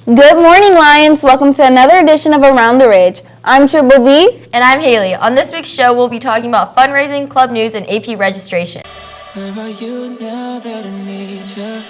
Good morning, Lions. Welcome to another edition of Around the Ridge. I'm Triple B. And I'm Haley. On this week's show, we'll be talking about fundraising, club news, and AP registration. Where are you now that I need you?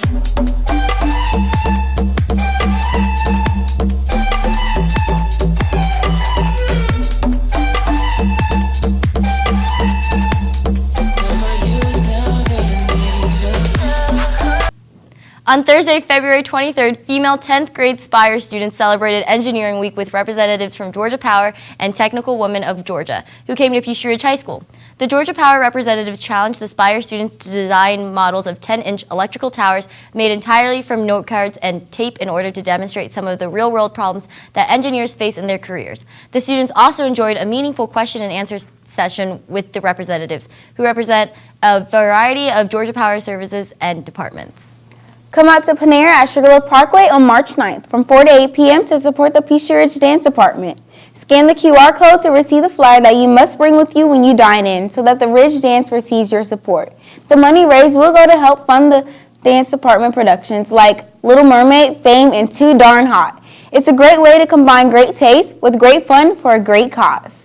On Thursday, February 23rd, female 10th grade Spire students celebrated Engineering Week with representatives from Georgia Power and Technical Women of Georgia, who came to Peachtree Ridge High School. The Georgia Power representatives challenged the Spire students to design models of 10-inch electrical towers made entirely from note cards and tape in order to demonstrate some of the real-world problems that engineers face in their careers. The students also enjoyed a meaningful question and answer session with the representatives, who represent a variety of Georgia Power services and departments. Come out to Panera at Sugarloaf Parkway on March 9th from 4 to 8 p.m. to support the Peachtree Ridge Dance Department. Scan the QR code to receive the flyer that you must bring with you when you dine in so that the Ridge Dance receives your support. The money raised will go to help fund the dance department productions like Little Mermaid, Fame, and Too Darn Hot. It's a great way to combine great taste with great fun for a great cause.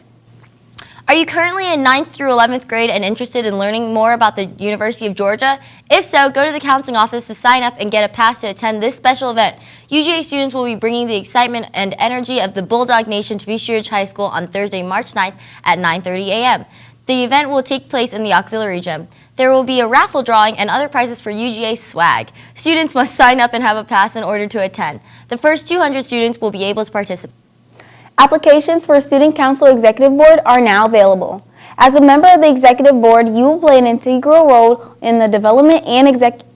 Are you currently in 9th through 11th grade and interested in learning more about the University of Georgia? If so, go to the counseling office to sign up and get a pass to attend this special event. UGA students will be bringing the excitement and energy of the Bulldog Nation to Peachtree Ridge High School on Thursday, March 9th at 9:30 a.m. The event will take place in the auxiliary gym. There will be a raffle drawing and other prizes for UGA swag. Students must sign up and have a pass in order to attend. The first 200 students will be able to participate. Applications for Student Council Executive Board are now available. As a member of the Executive Board, you will play an integral role in the development and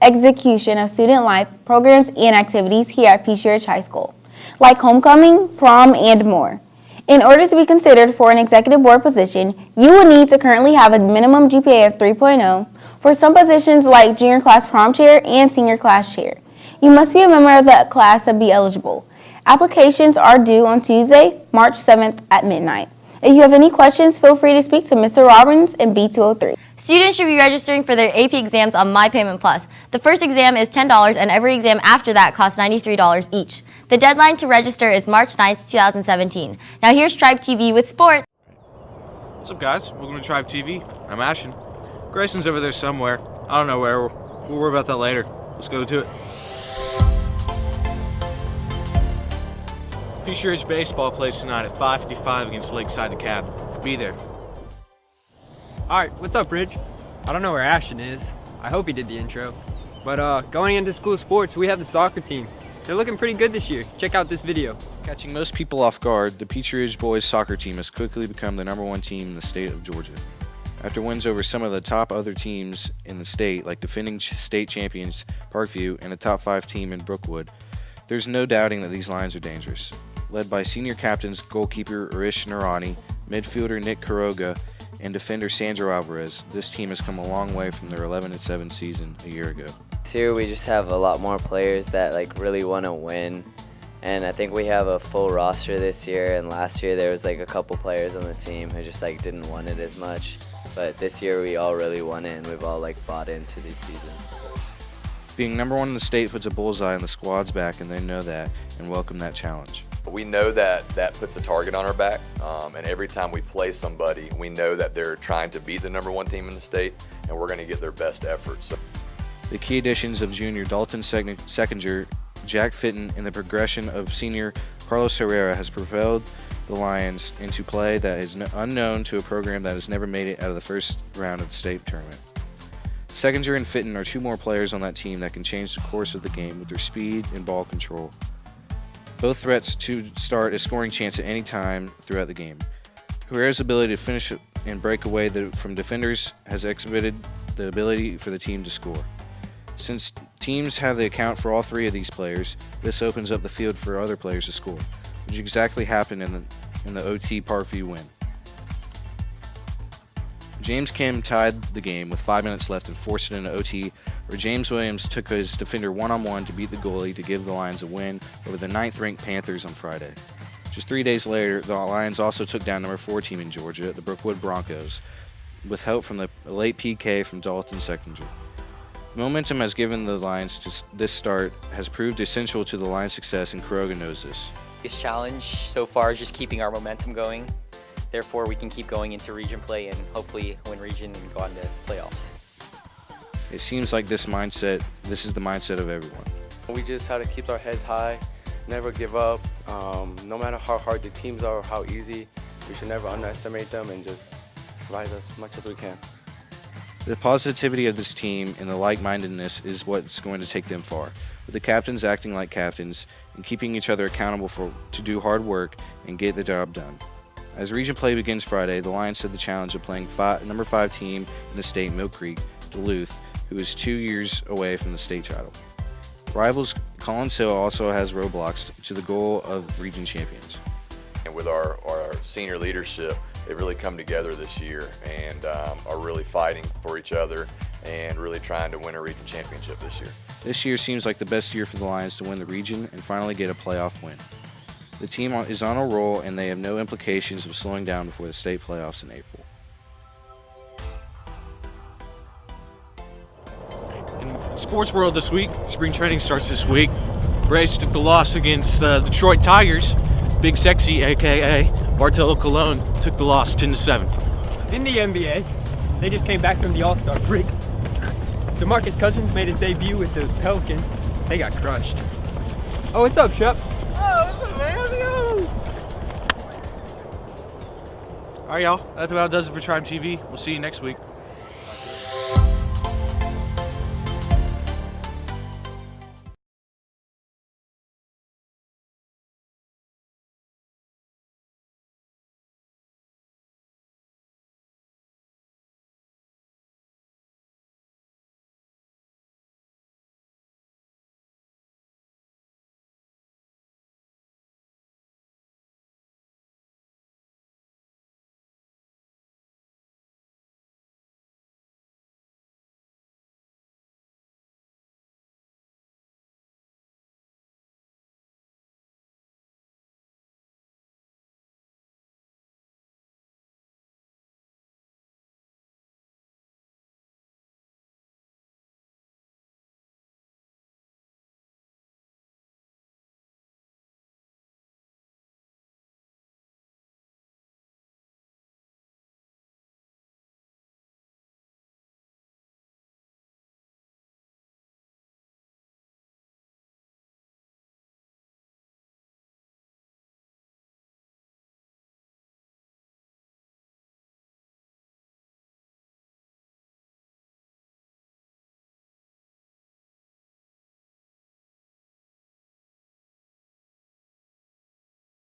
execution of student life programs and activities here at Peachtree Ridge High School, like homecoming, prom, and more. In order to be considered for an Executive Board position, you will need to currently have a minimum GPA of 3.0 for some positions like junior class prom chair and senior class chair. You must be a member of the class to be eligible. Applications are due on Tuesday, March 7th at midnight. If you have any questions, feel free to speak to Mr. Robbins in B203. Students should be registering for their AP exams on MyPayment Plus. The first exam is $10 and every exam after that costs $93 each. The deadline to register is March 9th, 2017. Now here's Tribe TV with sports. What's up, guys? Welcome to Tribe TV. I'm Ashton. Grayson's over there somewhere. I don't know where. We'll worry about that later. Let's go to it. Peachtree Ridge Baseball plays tonight at 5:55 against Lakeside Academy. Be there. Alright, what's up, Ridge? I don't know where Ashton is. I hope he did the intro. But going into school sports, we have the soccer team. They're looking pretty good this year. Check out this video. Catching most people off guard, the Peachtree Ridge boys soccer team has quickly become the #1 team in the state of Georgia. After wins over some of the top other teams in the state, like defending state champions Parkview and a top 5 team in Brookwood, there's no doubting that these Lions are dangerous. Led by senior captains goalkeeper Arish Narani, midfielder Nick Quiroga, and defender Sandro Alvarez, this team has come a long way from their 11-7 season a year ago. This year we just have a lot more players that really want to win, and I think we have a full roster this year, and last year there was a couple players on the team who just didn't want it as much, but this year we all really want it and we've all bought into this season. Being #1 in the state puts a bullseye on the squad's back, and they know that and welcome that challenge. We know that puts a target on our back, and every time we play somebody, we know that they're trying to beat the #1 team in the state, and we're going to get their best efforts. The key additions of junior Dalton Seckinger, Jack Fitton, and the progression of senior Carlos Herrera has propelled the Lions into play that is unknown to a program that has never made it out of the first round of the state tournament. Seckinger and Fitton are 2 more players on that team that can change the course of the game with their speed and ball control. Both threats to start a scoring chance at any time throughout the game. Herrera's ability to finish and break away from defenders has exhibited the ability for the team to score. Since teams have the account for all 3 of these players, this opens up the field for other players to score, which exactly happened in the OT Parkview win. James Kim tied the game with 5 minutes left and forced it into OT, where James Williams took his defender one-on-one to beat the goalie to give the Lions a win over the 9th-ranked Panthers on Friday. Just 3 days later, the Lions also took down #4 team in Georgia, the Brookwood Broncos, with help from the late PK from Dalton Seckinger. Momentum has given the Lions this start has proved essential to the Lions' success, and Kuroga knows this. Biggest challenge so far is just keeping our momentum going. Therefore, we can keep going into region play and hopefully win region and go on to playoffs. It seems like this is the mindset of everyone. We just have to keep our heads high, never give up. No matter how hard the teams are or how easy, we should never underestimate them and just rise as much as we can. The positivity of this team and the like-mindedness is what's going to take them far. With the captains acting like captains and keeping each other accountable to do hard work and get the job done. As region play begins Friday, the Lions set the challenge of playing number 5 team in the state, Mill Creek, Duluth, who is 2 years away from the state title. Rivals Collins Hill also has roadblocks to the goal of region champions. And with our senior leadership, they've really come together this year and are really fighting for each other and really trying to win a region championship this year. This year seems like the best year for the Lions to win the region and finally get a playoff win. The team is on a roll and they have no implications of slowing down before the state playoffs in April. In sports world this week, spring training starts this week. Grace took the loss against the Detroit Tigers. Big Sexy, aka Bartolo Colon, took the loss 10-7. In the NBA, they just came back from the All-Star break. DeMarcus Cousins made his debut with the Pelicans. They got crushed. Oh, what's up, Shep? Oh, what's up, man? How's it going? All right, y'all. That about does it for Tribe TV. We'll see you next week.